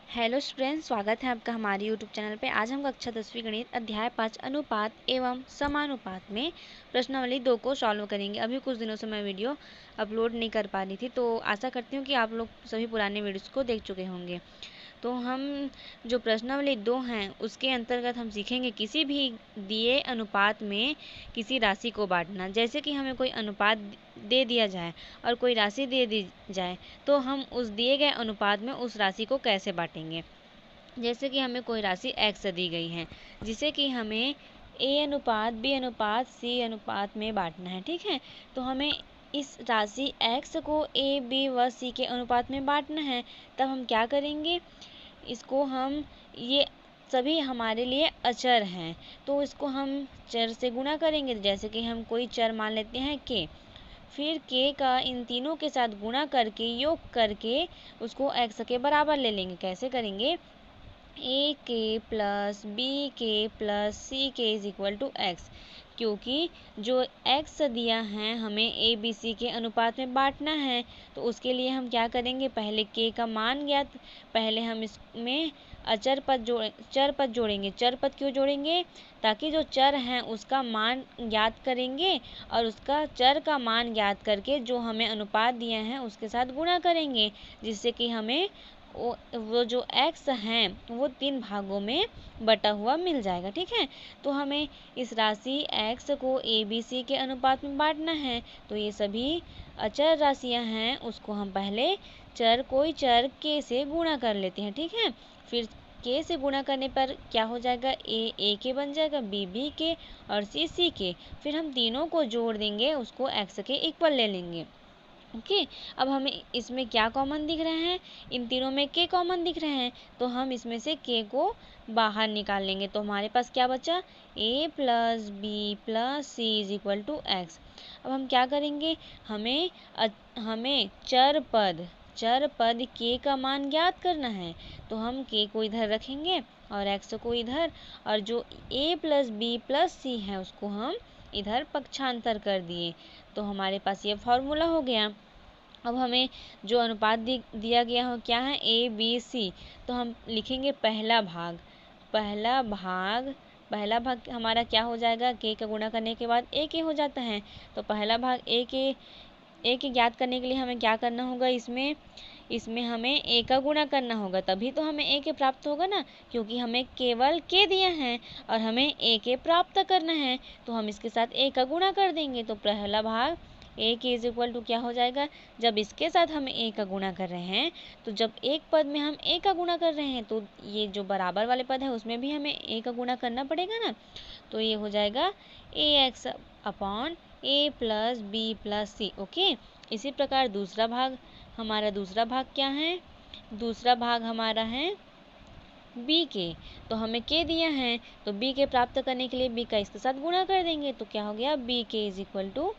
Hello student, स्वागत है आपका हमारे यूट्यूब चैनल पे। आज हम कक्षा 10वीं गणित अध्याय 5 अनुपात एवं समानुपात में प्रश्नावली 2 को सॉल्व करेंगे। अभी कुछ दिनों से मैं वीडियो अपलोड नहीं कर पा रही थी, तो आशा करती हूँ कि आप लोग सभी पुराने वीडियोस को देख चुके होंगे। तो हम जो प्रश्नावली 2 हैं उसके अंतर्गत हम सीखेंगे किसी भी दिए अनुपात में किसी राशि को बांटना। जैसे कि हमें कोई अनुपात दे दिया जाए और कोई राशि दे दी जाए, तो हम उस दिए गए अनुपात में उस राशि को कैसे बांटेंगे। जैसे कि हमें कोई राशि x दी गई है, जिसे कि हमें a अनुपात b अनुपात c अनुपात में बांटना है। ठीक है, तो हमें इस राशि x को a b व c के अनुपात में बांटना है। तब हम क्या करेंगे, इसको हम ये सभी हमारे लिए अचर हैं, तो इसको हम चर से गुणा करेंगे। जैसे कि हम कोई चर मान लेते हैं k, फिर k का इन तीनों के साथ गुणा करके योग करके उसको x के बराबर ले लेंगे। कैसे करेंगे, ए के प्लस बी के प्लस सी के इज इक्वल टू एक्स, क्योंकि जो x दिया है हमें ए बी सी के अनुपात में बांटना है। तो उसके लिए हम क्या करेंगे, पहले k का मान ज्ञात, पहले हम इसमें चर पद जोड़ेंगे। चर पद क्यों जोड़ेंगे, ताकि जो चर हैं उसका मान ज्ञात करेंगे और उसका चर का मान ज्ञात करके जो हमें अनुपात दिया है उसके साथ गुणा करेंगे, जिससे कि हमें वो जो x हैं वो 3 भागों में बटा हुआ मिल जाएगा। ठीक है, तो हमें इस राशि x को a b c के अनुपात में बांटना है। तो ये सभी अचर राशियां हैं, उसको हम पहले कोई चर k से गुणा कर लेते हैं। ठीक है, फिर k से गुणा करने पर क्या हो जाएगा, a के बन जाएगा, b b के और c के। फिर हम तीनों को जोड़ देंगे, उसको x के इक्वल ले लेंगे। ओके, अब हमें इसमें क्या कॉमन दिख रहे हैं, इन तीनों में k कॉमन दिख रहे हैं, तो हम इसमें से k को बाहर निकाल लेंगे। तो हमारे पास क्या बचा, a plus B plus C is equal to X. अब हम क्या करेंगे, हमें चर पद k का मान ज्ञात करना है। तो हम k को इधर रखेंगे और x को इधर, और जो a प्लस बी प्लस सी है उसको हम इधर पक्षांतर कर दिए। तो हमारे पास ये फॉर्मूला हो गया। अब हमें जो अनुपात दिया गया हो क्या है, ए बी सी। तो हम लिखेंगे पहला भाग हमारा क्या हो जाएगा, k का गुणा करने के बाद a के हो जाता है। तो पहला भाग a के ज्ञात करने के लिए हमें क्या करना होगा, इसमें हमें a का गुणा करना होगा, तभी तो हमें a के प्राप्त होगा ना, क्योंकि हमें केवल k दिया है और हमें a के प्राप्त करना है। तो हम इसके साथ a का गुणा कर देंगे। तो पहला भाग a के इज इक्वल टू क्या हो जाएगा, जब इसके साथ हम a का गुणा कर रहे हैं, तो जब एक पद में हम a का गुणा कर रहे हैं तो ये जो बराबर वाले पद है उसमें भी हमें a का गुणा करना पड़ेगा ना। तो ये हो जाएगा ax upon a plus B plus C. Okay, इसी प्रकार दूसरा भाग क्या है, दूसरा भाग हमारा है b के। तो हमें k दिया है, तो b के प्राप्त करने के लिए b का इसके साथ गुणा कर देंगे। तो क्या हो गया, b के is equal to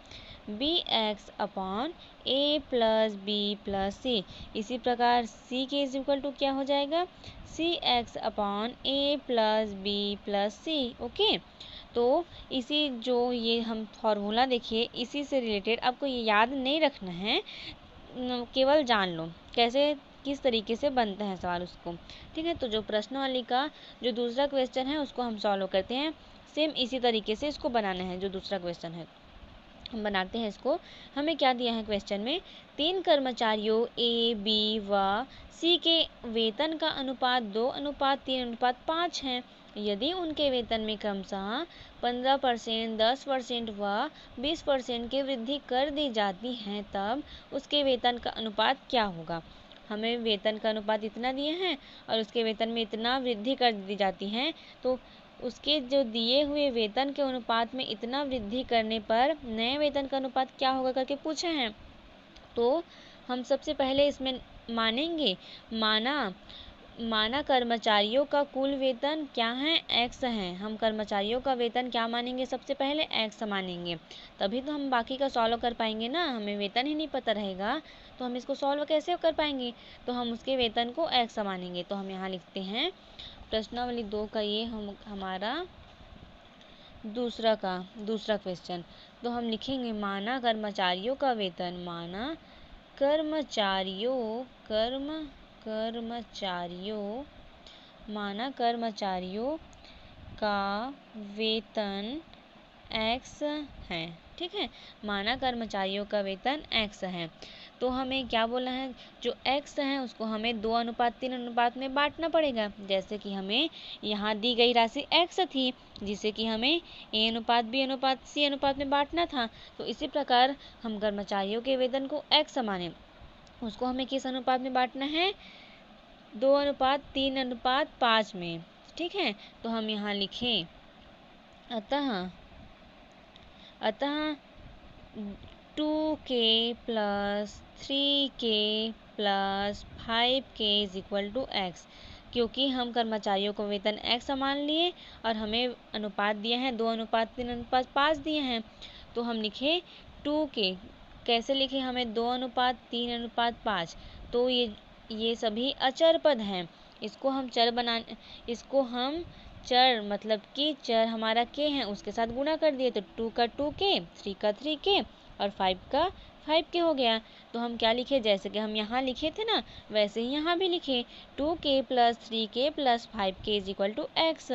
B X upon A plus B plus C. इसी प्रकार c के इज इक्वल टू क्या हो जाएगा, सी x upon A plus B plus C. Okay, तो इसी जो ये हम फॉर्मूला देखिए, इसी से रिलेटेड आपको ये याद नहीं रखना है, केवल जान लो कैसे किस तरीके से बनता है सवाल उसको। ठीक है, तो जो प्रश्नावली का जो दूसरा क्वेश्चन है उसको हम सॉल्व करते हैं। सेम इसी तरीके से इसको बनाना है। जो दूसरा क्वेश्चन है हम बनाते हैं इसको। हमें क्या दिया है क्वेश्चन में, 3 कर्मचारियों ए बी व सी के वेतन का अनुपात 2:3:5 है। यदि उनके वेतन में क्रमशः 15%, 10% व 20% की वृद्धि कर दी जाती है, तब उसके वेतन का अनुपात क्या होगा। हमें वेतन का अनुपात इतना दिए हैं और उसके वेतन में इतना वृद्धि कर दी जाती है, तो उसके जो दिए हुए वेतन के अनुपात में इतना वृद्धि करने पर नए वेतन का अनुपात क्या होगा करके पूछे हैं। तो हम सबसे पहले इसमें मानेंगे, माना कर्मचारियों का कुल वेतन क्या है, x है। हम कर्मचारियों का वेतन क्या मानेंगे, सबसे पहले x मानेंगे, तभी तो हम बाकी का सॉल्व कर पाएंगे ना। हमें वेतन ही नहीं पता रहेगा तो हम इसको सॉल्व कैसे कर पाएंगे। तो हम उसके वेतन को x मानेंगे। तो हम यहाँ लिखते हैं प्रश्नावली 2 का ये हमारा दूसरा क्वेश्चन। तो हम लिखेंगे माना कर्मचारियों का वेतन, कर्मचारियों कर्मचारियों का वेतन x है। ठीक है, माना कर्मचारियों का वेतन x है। तो हमें क्या बोला है, जो x है उसको हमें 2:3 अनुपात में बांटना पड़ेगा। जैसे कि हमें यहाँ दी गई राशि x थी, जिसे कि हमें a अनुपात b अनुपात c अनुपात में बांटना था। तो इसी प्रकार हम कर्मचारियों के वेतन को x माने, उसको हमें किस अनुपात में बांटना है, 2:3:5 में। ठीक है, तो हम यहाँ लिखें अतः 2k + 3k + 5k = x। क्योंकि हम कर्मचारियों को वेतन x मान लिए और हमें अनुपात दिया है 2:3:5 दिए हैं, तो हम लिखे 2k। कैसे लिखे, हमें 2:3:5। तो ये सभी अचर पद हैं। इसको हम चर मतलब कि चर हमारा k है, उसके साथ गुणा कर दिए, तो 2 का 2k, 3 का 3k और 5 का 5k हो गया। तो हम क्या लिखे, जैसे कि हम यहाँ लिखे थे ना, वैसे ही यहाँ भी लिखे 2k + 3k + 5k = x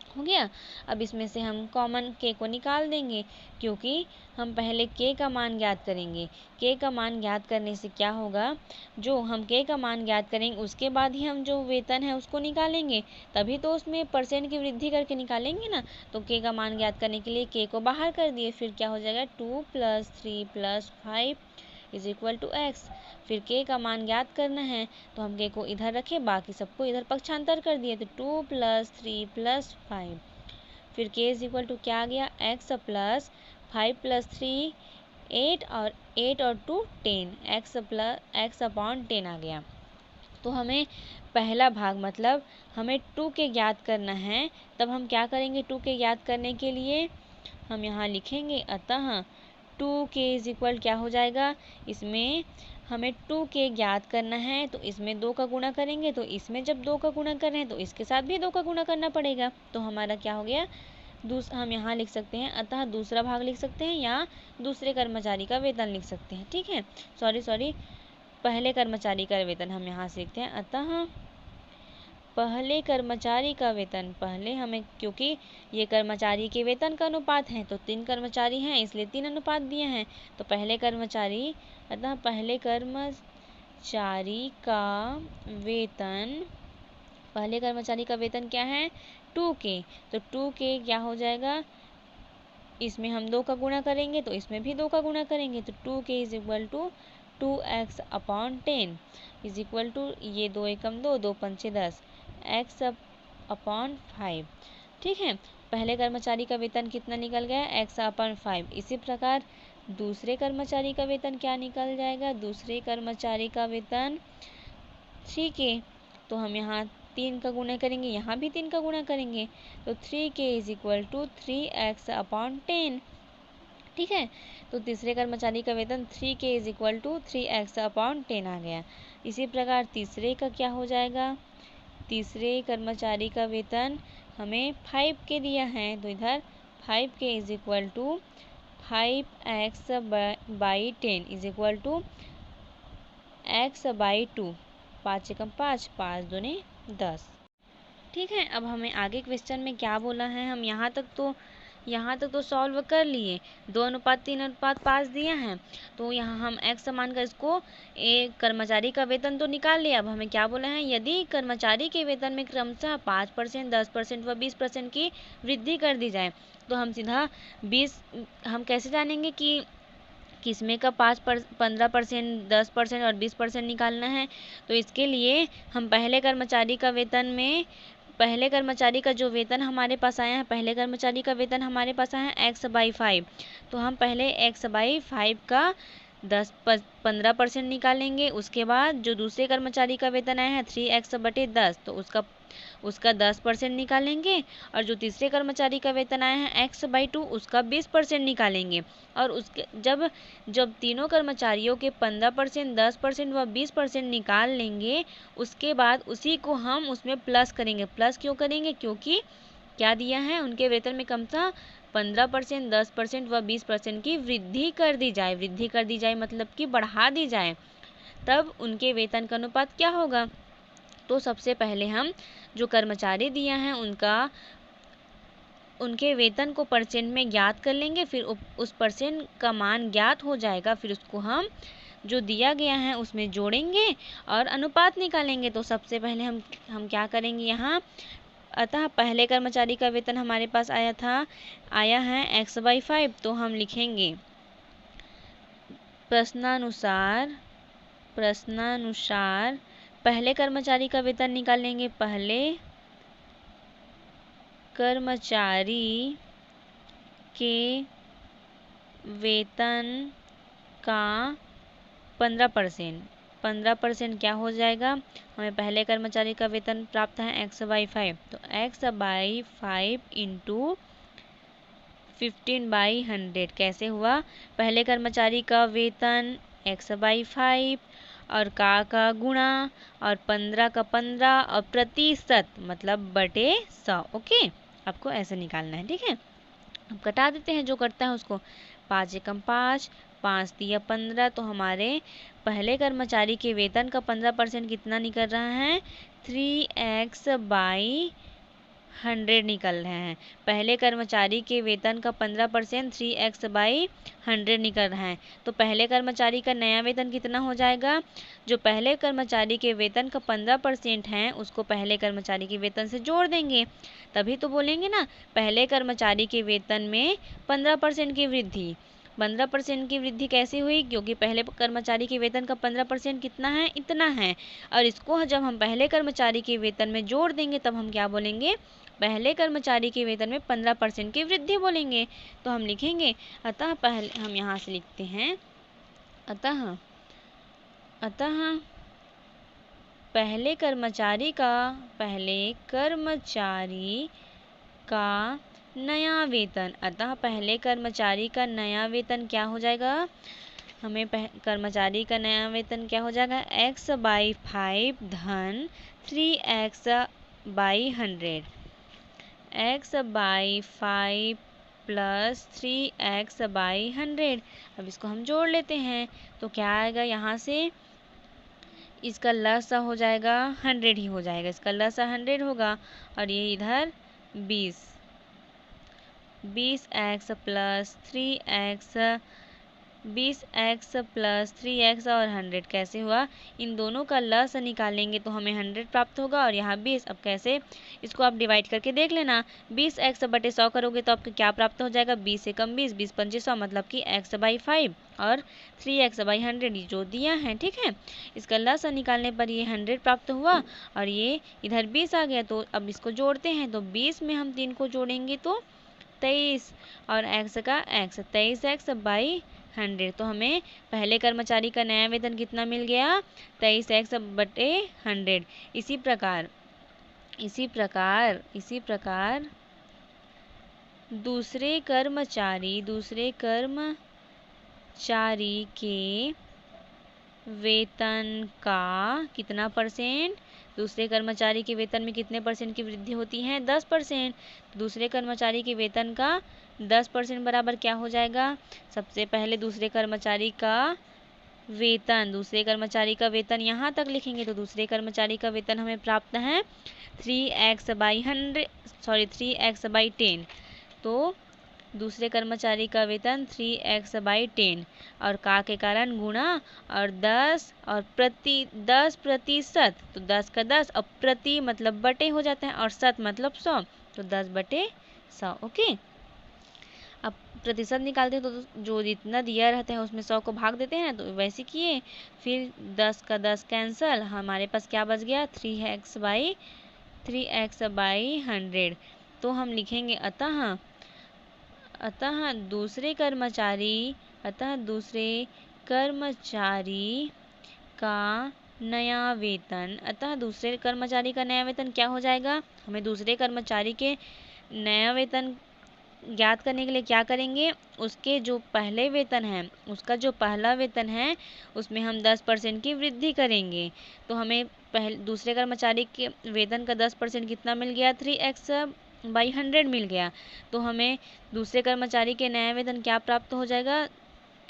हो गया। अब इसमें से हम कॉमन k को निकाल देंगे, क्योंकि हम पहले k का मान ज्ञात करेंगे। k का मान ज्ञात करने से क्या होगा, जो हम k का मान ज्ञात करेंगे उसके बाद ही हम जो वेतन है उसको निकालेंगे, तभी तो उसमें परसेंट की वृद्धि करके निकालेंगे ना। तो k का मान ज्ञात करने के लिए k को बाहर कर दिए, फिर क्या हो जाएगा, 2 + 3 + 5 = x। फिर k का मान ज्ञात करना है, तो हम k को इधर रखे, बाकी सबको इधर पक्षांतर कर दिए, तो 2 + 3 + 5। फिर k = क्या आ गया, x + 5 + 3 8 और 8 और 2 10, x/10 आ गया। तो हमें पहला भाग मतलब हमें 2k ज्ञात करना है। तब हम क्या करेंगे, 2k ज्ञात करने के लिए हम यहाँ लिखेंगे अतः 2k = क्या हो जाएगा, इसमें हमें 2k ज्ञात करना है, तो इसमें 2 का गुणा करेंगे, तो इसमें जब 2 का गुणा कर रहे हैं तो इसके साथ भी 2 का गुणा करना पड़ेगा। तो हमारा क्या हो गया, हम यहाँ लिख सकते हैं अतः दूसरा भाग लिख सकते हैं, या दूसरे कर्मचारी का वेतन लिख सकते हैं। ठीक है, सॉरी पहले कर्मचारी का वेतन हम यहाँ से लिखते हैं अतः पहले कर्मचारी का वेतन। पहले हमें, क्योंकि ये कर्मचारी के वेतन का अनुपात है, तो 3 कर्मचारी हैं इसलिए 3 अनुपात दिए हैं। तो पहले कर्मचारी का वेतन क्या है, 2k। तो 2k क्या हो जाएगा, इसमें हम 2 का गुणा करेंगे तो इसमें भी 2 का गुणा करेंगे, तो 2k = 2x/10 ये 2 एकम 2, 2 पंचे 10, x/5। ठीक है, पहले कर्मचारी का वेतन कितना निकल गया, x/5। इसी प्रकार दूसरे कर्मचारी का वेतन क्या निकल जाएगा, दूसरे कर्मचारी का वेतन 3k। तो हम यहाँ 3 का गुणा करेंगे, यहाँ भी 3 का गुणा करेंगे, तो 3k = 3x/10। ठीक है, तो तीसरे कर्मचारी का वेतन 3k = 3x/10 आ गया। इसी प्रकार तीसरे का क्या हो जाएगा, तीसरे कर्मचारी का वेतन हमें 5k दिया है, तो इधर 5k = 5x/10 = x/2। 5 एकम 5, 5 दूने 10। ठीक है, अब हमें आगे क्वेश्चन में क्या बोला है, हम यहाँ तक तो सॉल्व कर लिए। 2:3:5 दिया है, तो यहाँ हम x मान कर इसको कर्मचारी का वेतन तो निकाल लिया। अब हमें क्या बोला है, यदि कर्मचारी के वेतन में क्रमशः 5%, 10% व 20% की वृद्धि कर दी जाए, तो हम सीधा 20, हम कैसे जानेंगे कि किसमें का 15%, 10% और 20% निकालना है। तो इसके लिए हम पहले कर्मचारी का जो वेतन हमारे पास आया है, पहले कर्मचारी का वेतन हमारे पास आया है x/5। तो हम पहले x/5 का 15% निकालेंगे। उसके बाद जो दूसरे कर्मचारी का वेतन आया है 3x/10, तो उसका 10% निकालेंगे। और जो तीसरे कर्मचारी का वेतन आया है x/2, उसका 20% निकालेंगे। और उसके जब तीनों कर्मचारियों के 15%, 10% व 20% निकाल लेंगे, उसके बाद उसी को हम उसमें प्लस करेंगे। प्लस क्यों करेंगे, क्योंकि क्या दिया है, उनके वेतन में क्रमशः 15%, 10% व 20% की वृद्धि कर दी जाए। वृद्धि कर दी जाए मतलब कि बढ़ा दी जाए। तब उनके वेतन का अनुपात क्या होगा। तो सबसे पहले हम जो कर्मचारी दिया है उनके वेतन को परसेंट में ज्ञात कर लेंगे, फिर उस परसेंट का मान ज्ञात हो जाएगा, फिर उसको हम जो दिया गया है उसमें जोड़ेंगे और अनुपात निकालेंगे। तो सबसे पहले हम क्या करेंगे यहाँ, अतः पहले कर्मचारी का वेतन हमारे पास आया है x/5, तो हम लिखेंगे प्रश्नानुसार पहले कर्मचारी का वेतन निकालेंगे। पहले कर्मचारी के वेतन का 15% क्या हो जाएगा, हमें पहले कर्मचारी का वेतन प्राप्त है x/5, तो x/5 इंटू 15/100 कैसे हुआ, पहले कर्मचारी का वेतन x/5 और का गुणा और 15 का 15 और प्रतिशत मतलब बटे 100। ओके, आपको ऐसे निकालना है, ठीक है। अब घटा देते हैं, जो करता है उसको। 5 एकम 5, 5 तिया 15, तो हमारे पहले कर्मचारी के वेतन का 15% कितना निकल रहा है, 3x/100 निकल रहे हैं। पहले कर्मचारी के वेतन का 15% 3x/100 निकल रहा है। तो पहले कर्मचारी का नया वेतन कितना हो जाएगा, जो पहले कर्मचारी के वेतन का 15% है उसको पहले कर्मचारी के वेतन से जोड़ देंगे, तभी तो बोलेंगे ना पहले कर्मचारी के वेतन में 15% की वृद्धि। 15% की वृद्धि कैसे हुई, क्योंकि पहले कर्मचारी के वेतन का 15% कितना है, इतना है, और इसको जब हम पहले कर्मचारी के वेतन में जोड़ देंगे तब हम क्या बोलेंगे, पहले कर्मचारी के वेतन में 15% की वृद्धि बोलेंगे। तो हम लिखेंगे, अतः पहले हम यहाँ से लिखते हैं, अतः पहले कर्मचारी का नया वेतन, अतः पहले कर्मचारी का नया वेतन क्या हो जाएगा, हमें कर्मचारी का नया वेतन क्या हो जाएगा, x/5 धन 3x/100, x/5 प्लस 3x/100। अब इसको हम जोड़ लेते हैं, तो क्या आएगा, यहाँ से इसका लसा हो जाएगा 100 ही हो जाएगा, इसका लसा 100 होगा, और ये इधर 20x प्लस 3x और 100 कैसे हुआ, इन दोनों का लस निकालेंगे तो हमें 100 प्राप्त होगा, और यहाँ 20। अब कैसे, इसको आप डिवाइड करके देख लेना, 20x/100 करोगे तो आपको क्या प्राप्त हो जाएगा, 20 एकम 20, 20 पंचे 100, मतलब कि x/5 और 3x/100 जो दिया है, ठीक है। इसका लस निकालने पर ये 100 प्राप्त हुआ और ये इधर 20 आ गया। तो अब इसको जोड़ते हैं, तो 20 में हम 3 को जोड़ेंगे तो 23 और x का x, 23x/100। तो हमें पहले कर्मचारी का नया वेतन कितना मिल गया, 23x/100। इसी प्रकार दूसरे कर्मचारी के वेतन का कितना परसेंट, दूसरे कर्मचारी के वेतन में कितने परसेंट की वृद्धि होती है, 10%। दूसरे कर्मचारी के वेतन का 10% बराबर क्या हो जाएगा, सबसे पहले दूसरे कर्मचारी का वेतन यहाँ तक लिखेंगे, तो दूसरे कर्मचारी का वेतन हमें प्राप्त है 3x/10, तो दूसरे कर्मचारी का वेतन 3x/10 और का के कारण गुणा और 10 और 10%, तो 10 का 10 और प्रति मतलब बटे हो जाता है और शत मतलब 100, तो 10/100। ओके, अब प्रतिशत निकालते हैं तो जो जितना दिया रहता है उसमें 100 को भाग देते हैं, तो वैसे किए, फिर 10 का 10 कैंसल, हमारे पास क्या बच गया, 3x/100। तो हम लिखेंगे, अतः दूसरे कर्मचारी का नया वेतन, क्या हो जाएगा, हमें दूसरे कर्मचारी के नया वेतन ज्ञात करने के लिए क्या करेंगे, उसके जो पहले वेतन है, उसका जो पहला वेतन है उसमें हम 10% की वृद्धि करेंगे। तो हमें दूसरे कर्मचारी के वेतन का 10% कितना मिल गया, 3x/100 मिल गया। तो हमें दूसरे कर्मचारी के नया वेतन क्या प्राप्त हो जाएगा,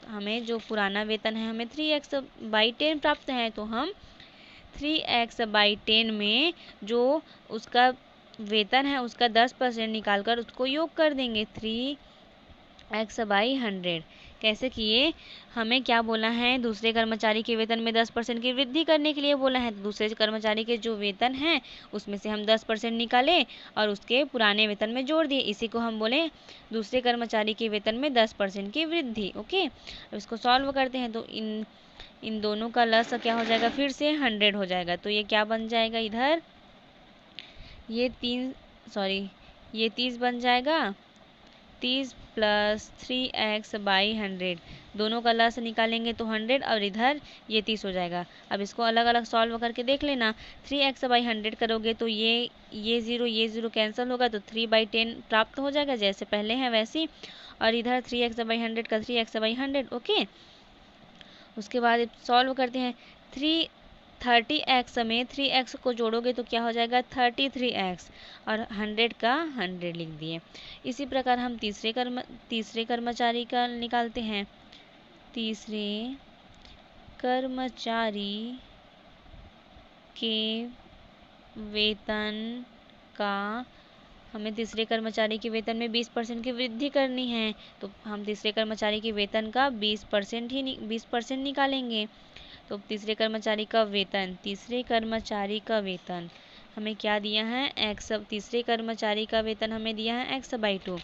हमें जो पुराना वेतन है हमें 3x/10 प्राप्त है, तो हम 3x/10 में जो उसका वेतन है उसका 10% निकाल कर उसको योग कर देंगे 3x/100। कैसे किए? हमें क्या बोला है, दूसरे कर्मचारी के वेतन में 10% की वृद्धि करने के लिए बोला है। तो दूसरे कर्मचारी के जो वेतन है उसमें से हम 10% निकाले और उसके पुराने वेतन में जोड़ दिए, इसी को हम बोले दूसरे कर्मचारी के वेतन में 10% की वृद्धि। ओके, अब इसको सॉल्व करते हैं तो इन दोनों का लस क्या हो जाएगा, फिर से 100 हो जाएगा। तो ये क्या बन जाएगा, इधर ये 30 बन जाएगा, 30 + 3x/100, दोनों का लस निकालेंगे तो 100 और इधर ये 30 हो जाएगा। अब इसको अलग अलग सॉल्व करके देख लेना। 3x/100 करोगे तो ये 0 कैंसिल होगा, तो 3/10 प्राप्त हो जाएगा, जैसे पहले है वैसे। और इधर 3x/100 का 3x/100। ओके, उसके बाद सॉल्व करते हैं। 30x में 3x को जोड़ोगे तो क्या हो जाएगा, 33x, और 100 का 100 लिख दिए। इसी प्रकार हम तीसरे कर्मचारी का निकालते हैं। तीसरे कर्मचारी के वेतन का, हमें तीसरे कर्मचारी के वेतन में 20% की वृद्धि करनी है, तो हम तीसरे कर्मचारी के वेतन का 20% निकालेंगे। तो तीसरे कर्मचारी का वेतन हमें क्या दिया है, x। तीसरे कर्मचारी का वेतन हमें दिया है x/2,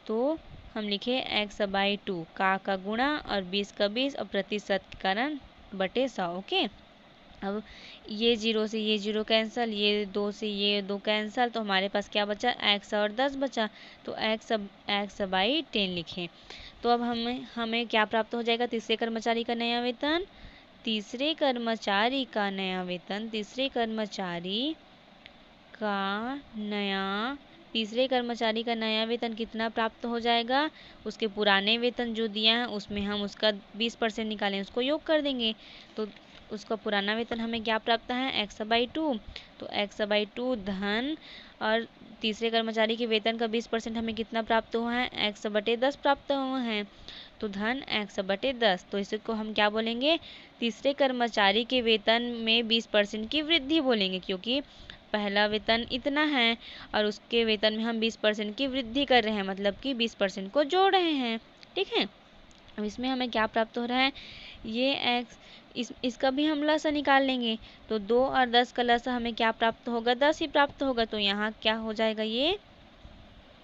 तो हम लिखे x/2 का गुणा और 20 का 20 और प्रतिशत के कारण बटे 100। ओके, अब ये 0 से ये 0 कैंसिल, ये 2 से ये 2 कैंसिल, तो हमारे पास क्या बचा, x और 10 बचा, तो x/10 लिखें। तो अब हमें क्या प्राप्त हो जाएगा, तीसरे कर्मचारी का नया वेतन। तीसरे कर्मचारी का नया वेतन कितना प्राप्त हो जाएगा, उसके पुराने वेतन जो दिया है उसमें हम उसका 20% निकालें, उसको योग कर देंगे, तो उसका पुराना वेतन हमें क्या प्राप्त है, x/2। तो x/2 धन, और तीसरे कर्मचारी के वेतन का 20% हमें कितना प्राप्त हुआ है, x/10 प्राप्त हुआ है, तो धन x/10। तो इसको हम क्या बोलेंगे, तीसरे कर्मचारी के वेतन में 20% की वृद्धि बोलेंगे, क्योंकि पहला वेतन इतना है और उसके वेतन में हम 20% की वृद्धि कर रहे हैं, मतलब कि 20% को जोड़ रहे हैं। ठीक है, अब इसमें हमें क्या प्राप्त हो रहा है, ये x, इसका भी हम लसा निकाल लेंगे, तो 2 और 10 का लसा हमें क्या प्राप्त होगा, 10 ही प्राप्त होगा, तो यहाँ क्या हो जाएगा, ये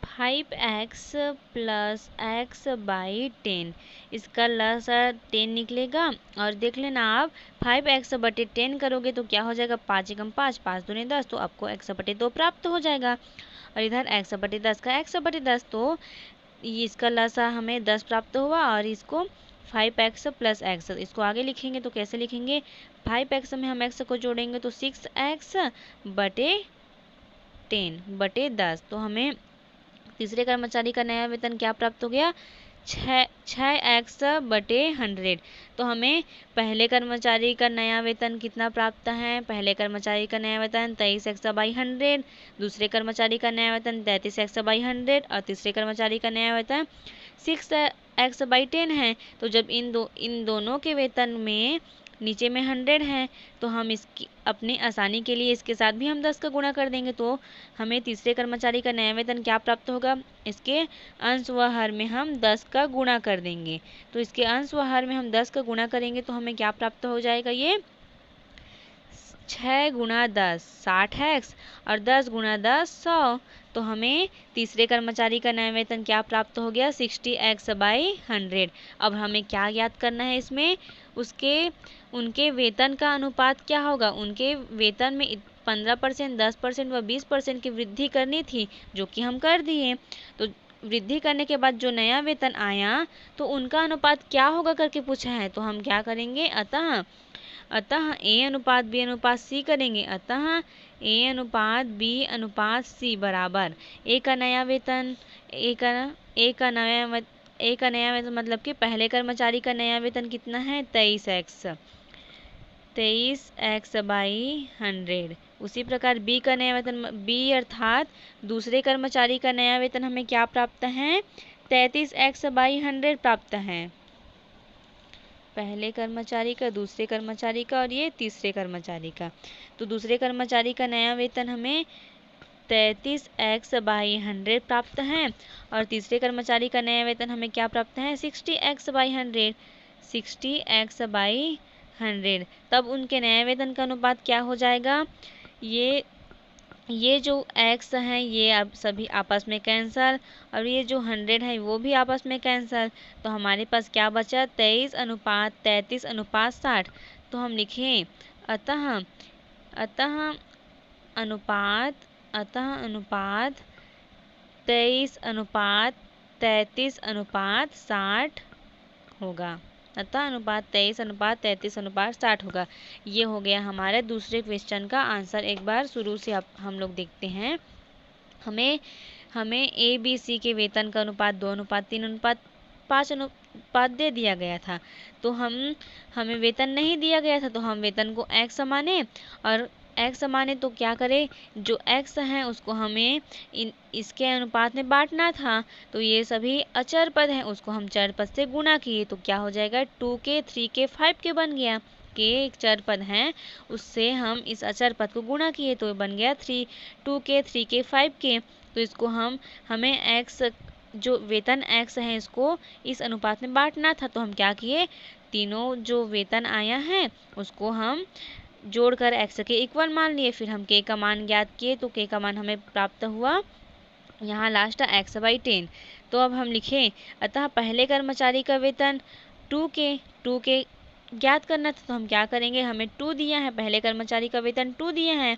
5x + x/10, इसका लसा 10 निकलेगा। और देख लेना आप, 5x/10 करोगे तो क्या हो जाएगा, 5 × 5, 5 दूनी 10, तो आपको x/2 प्राप्त हो जाएगा। और इधर x/10 का x/10, तो इसका लसा हमें 10 प्राप्त हुआ, और इसको 5x + x, इसको आगे लिखेंगे तो कैसे लिखेंगे, 5x में हम x को जोड़ेंगे तो 6x/10 तो हमें तीसरे कर्मचारी का नया वेतन क्या प्राप्त हो गया, 6x/100। तो हमें पहले कर्मचारी का नया वेतन कितना प्राप्त है, पहले कर्मचारी का नया वेतन 23x/100, दूसरे कर्मचारी का नया वेतन 33x/100 और तीसरे कर्मचारी का नया वेतन 6x/10 है। तो जब इन दोनों के वेतन में नीचे में 100 है, तो हम इसकी अपनी आसानी के लिए इसके साथ भी हम 10 का गुणा कर देंगे, तो हमें तीसरे कर्मचारी का नया वेतन क्या प्राप्त होगा, इसके अंश व हर में हम 10 का गुणा कर देंगे। तो इसके अंश व हर में हम 10 का गुणा करेंगे तो हमें क्या प्राप्त हो जाएगा, ये 6 × 10 60x और 10 × 10 100। तो हमें तीसरे कर्मचारी का नया वेतन क्या प्राप्त हो गया, 60x/100। अब हमें क्या ज्ञात करना है, इसमें उनके वेतन का अनुपात क्या होगा, उनके वेतन में 15%, 10% व 20% की वृद्धि करनी थी, जो कि हम कर दिए। तो वृद्धि करने के बाद जो नया वेतन आया तो उनका अनुपात क्या होगा करके पूछा है, तो हम क्या करेंगे, अतः A/B/C करेंगे। अतः A/B/C बराबर A का नया वेतन मतलब कि पहले कर्मचारी का नया वेतन कितना है, 23x/100। उसी प्रकार B का नया वेतन, B अर्थात दूसरे कर्मचारी का नया वेतन हमें क्या प्राप्त है, 33x/100 प्राप्त है। पहले कर्मचारी का, दूसरे कर्मचारी का और ये तीसरे कर्मचारी का। तो दूसरे कर्मचारी का नया वेतन हमें 33x/100 प्राप्त है और तीसरे कर्मचारी का नया वेतन हमें क्या प्राप्त है 60x/100, 60x/100। तब उनके नए वेतन का अनुपात क्या हो जाएगा, ये जो x हैं ये अब सभी आपस में कैंसल और ये जो 100 है वो भी आपस में कैंसल। तो हमारे पास क्या बचा 23:33:60। तो हम लिखें अतः अनुपात 23:33:60 होगा। अतः अनुपात 23:33:60 होगा। ये हो गया हमारे दूसरे क्वेश्चन का आंसर। एक बार शुरू से अब हम लोग देखते हैं। हमें ABC के वेतन का अनुपात 2:3:5 अनुपात दे दिया गया था। तो हमें वेतन नहीं दिया गया था तो हम वेतन को x माने और x माने तो क्या करें, जो x है उसको हमें इसके अनुपात में बांटना था। तो ये सभी अचर पद हैं उसको हम चर पद से गुणा किए तो क्या हो जाएगा 2k 3k 5k बन गया। k एक चर पद है उससे हम इस अचर पद को गुणा किए तो बन गया 2k 3k 5k। तो इसको हमें x जो वेतन x है इसको इस अनुपात में बांटना था। तो हम क्या किए, तीनों जो वेतन आया है उसको हम जोड़कर x के इक्वल मान लिए। फिर हम k का मान ज्ञात किए तो k का मान हमें प्राप्त हुआ यहाँ लास्ट x/10। तो अब हम लिखें अतः पहले कर्मचारी का वेतन 2k ज्ञात करना था। तो हम क्या करेंगे, हमें 2 दिया है, पहले कर्मचारी का वेतन 2 दिया है,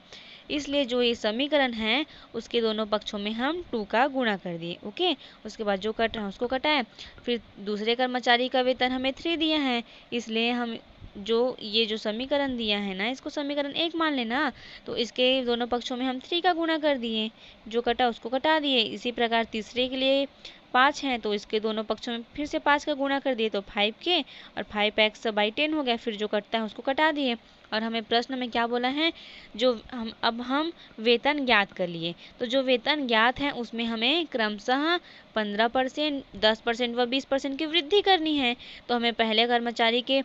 इसलिए जो ये समीकरण है उसके दोनों पक्षों में हम 2 का गुणा कर दिए। ओके, उसके बाद जो कट रहा है उसको कटाएं। फिर दूसरे कर्मचारी का वेतन हमें 3 दिया है, इसलिए हम ये जो समीकरण दिया है ना इसको समीकरण 1 मान लेना। तो इसके दोनों पक्षों में हम 3 का गुणा कर दिए, जो कटा उसको कटा दिए। इसी प्रकार तीसरे के लिए 5 हैं तो इसके दोनों पक्षों में फिर से 5 का गुणा कर दिए तो 5k और 5x/10 हो गया। फिर जो कटता है उसको कटा दिए। और हमें प्रश्न में क्या बोला है, जो हम वेतन ज्ञात कर लिए। तो जो वेतन ज्ञात है उसमें हमें क्रमशः 15%, 10% व 20% की वृद्धि करनी है। तो हमें पहले कर्मचारी के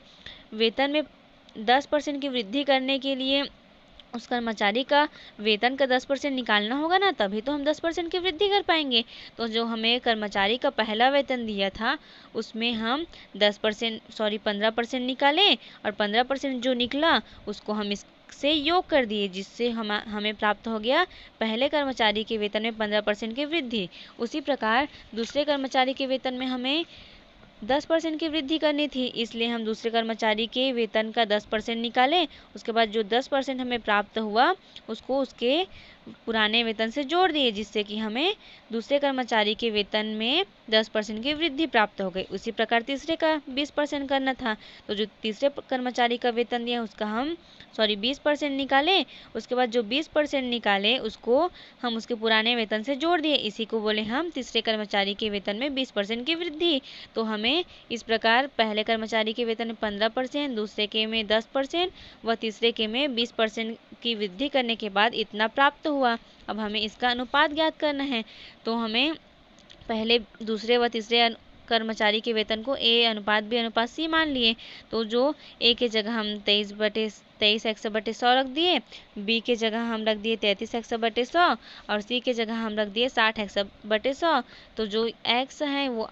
वेतन में 10% की वृद्धि करने के लिए उस कर्मचारी का वेतन का 10% निकालना होगा ना, तभी तो हम 10% की वृद्धि कर पाएंगे। तो जो हमें कर्मचारी का पहला वेतन दिया था उसमें हम 15% निकाले और 15% जो निकला उसको हम इससे योग कर दिए, जिससे हमें प्राप्त हो गया पहले कर्मचारी के वेतन में 15% की वृद्धि। उसी प्रकार दूसरे कर्मचारी के वेतन में हमें 10% की वृद्धि करनी थी, इसलिए हम दूसरे कर्मचारी के वेतन का 10% निकाले। उसके बाद जो 10% हमें प्राप्त हुआ उसको उसके पुराने वेतन से जोड़ दिए, जिससे कि हमें दूसरे कर्मचारी के वेतन में 10% की वृद्धि प्राप्त हो गई। उसी प्रकार तीसरे का 20% करना था। तो जो तीसरे कर्मचारी का वेतन दिया उसका हम 20% निकाले। उसके बाद जो 20% निकाले उसको हम उसके पुराने वेतन से जोड़ दिए, इसी को बोले हम तीसरे कर्मचारी के वेतन में 20% की वृद्धि। तो हमें इस प्रकार पहले कर्मचारी के वेतन में 15%, दूसरे के में 10% व तीसरे के में 20% की वृद्धि करने के बाद इतना प्राप्त हुआ। अब हमें इसका अनुपात ज्ञात करना है। तो हमें पहले दूसरे व तीसरे कर्मचारी के वेतन को A अनुपात B अनुपात C मान लिए। तो जो A के जगह हम 23x/100 रख दिए, B के जगह हम रख दिए 33x/100 और C के जगह हम रख दिए 60x/100। तो जो x हैं वो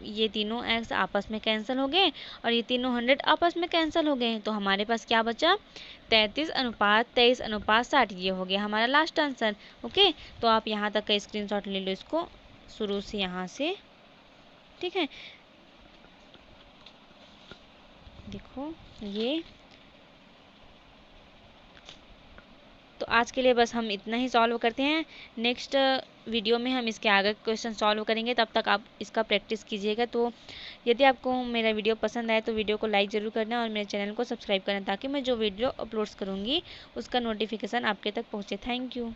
ये तीनों x आपस में कैंसिल हो गए और ये तीनों 100 आपस में कैंसिल हो गए। तो हमारे पास क्या बचा 33:23:60। ये हो गया हमारा लास्ट आंसर। ओके, तो आप यहाँ तक का स्क्रीनशॉट ले लो इसको शुरू से यहाँ से, ठीक है। देखो ये तो आज के लिए बस हम इतना ही सॉल्व करते हैं। नेक्स्ट वीडियो में हम इसके आगे क्वेश्चन सॉल्व करेंगे, तब तक आप इसका प्रैक्टिस कीजिएगा। तो यदि आपको मेरा वीडियो पसंद आए तो वीडियो को लाइक ज़रूर करना और मेरे चैनल को सब्सक्राइब करना, ताकि मैं जो वीडियो अपलोड्स करूँगी उसका नोटिफिकेशन आपके तक पहुँचे। Thank you.